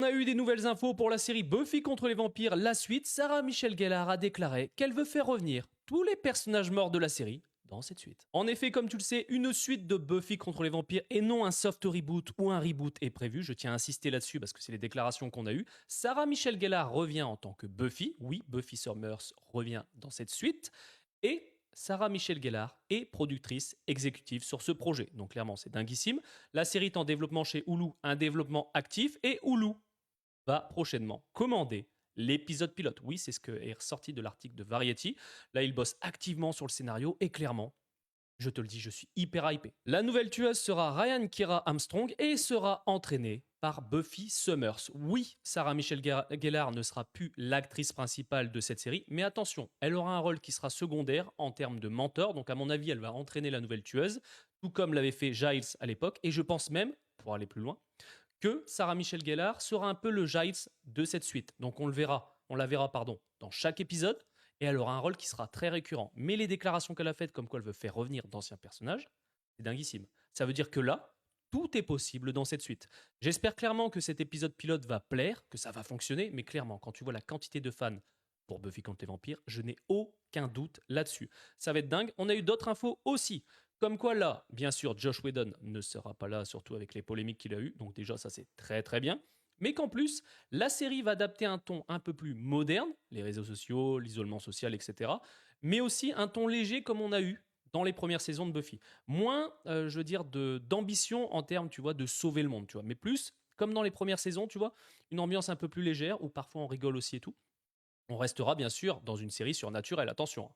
On a eu des nouvelles infos pour la série Buffy contre les vampires, la suite. Sarah Michelle Gellar a déclaré qu'elle veut faire revenir tous les personnages morts de la série dans cette suite. En effet, comme tu le sais, une suite de Buffy contre les vampires et non un soft reboot ou un reboot est prévu. Je tiens à insister là-dessus parce que c'est les déclarations qu'on a eues. Sarah Michelle Gellar revient en tant que Buffy. Oui, Buffy Summers revient dans cette suite. Et Sarah Michelle Gellar est productrice exécutive sur ce projet. Donc clairement, c'est dinguissime. La série est en développement chez Hulu, un développement actif, et Hulu va prochainement commander l'épisode pilote. Oui, c'est ce qui est ressorti de l'article de Variety. Là, il bosse activement sur le scénario et clairement, je te le dis, je suis hyper hypé. La nouvelle tueuse sera Ryan Kira Armstrong et sera entraînée par Buffy Summers. Oui, Sarah Michelle Gellar ne sera plus l'actrice principale de cette série, mais attention, elle aura un rôle qui sera secondaire en termes de mentor. Donc à mon avis, elle va entraîner la nouvelle tueuse, tout comme l'avait fait Giles à l'époque. Et je pense même, pour aller plus loin, que Sarah Michelle Gellar sera un peu le Giles de cette suite. Donc on la verra dans chaque épisode et elle aura un rôle qui sera très récurrent. Mais les déclarations qu'elle a faites comme quoi elle veut faire revenir d'anciens personnages, c'est dinguissime. Ça veut dire que là, tout est possible dans cette suite. J'espère clairement que cet épisode pilote va plaire, que ça va fonctionner, mais clairement, quand tu vois la quantité de fans pour Buffy contre les vampires, je n'ai aucun doute là-dessus. Ça va être dingue. On a eu d'autres infos aussi. Comme quoi là, bien sûr, Josh Whedon ne sera pas là, surtout avec les polémiques qu'il a eues. Donc déjà, ça c'est très très bien. Mais qu'en plus, la série va adapter un ton un peu plus moderne, les réseaux sociaux, l'isolement social, etc. Mais aussi un ton léger comme on a eu dans les premières saisons de Buffy. Moins, je veux dire, d'ambition en termes, tu vois, de sauver le monde, tu vois. Mais plus, comme dans les premières saisons, tu vois, une ambiance un peu plus légère, où parfois on rigole aussi et tout. On restera bien sûr dans une série surnaturelle, attention, hein.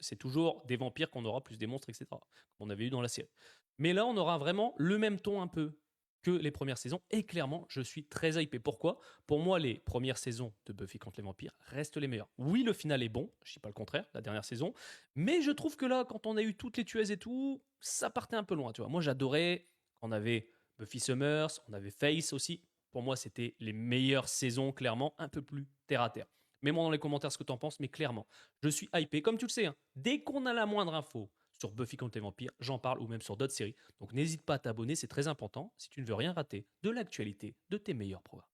C'est toujours des vampires qu'on aura plus des monstres, etc. Comme on avait eu dans la série. Mais là, on aura vraiment le même ton un peu que les premières saisons. Et clairement, je suis très hypé. Pourquoi? Pour moi, les premières saisons de Buffy contre les vampires restent les meilleures. Oui, le final est bon, je dis pas le contraire, la dernière saison. Mais je trouve que là, quand on a eu toutes les tueuses et tout, ça partait un peu loin. Tu vois. Moi, j'adorais quand on avait Buffy Summers, on avait Face aussi. Pour moi, c'était les meilleures saisons, clairement, un peu plus terre à terre. Mets-moi dans les commentaires ce que tu en penses, mais clairement, je suis hypé. Comme tu le sais, hein, dès qu'on a la moindre info sur Buffy contre les vampires, j'en parle ou même sur d'autres séries. Donc n'hésite pas à t'abonner, c'est très important si tu ne veux rien rater de l'actualité de tes meilleurs programmes.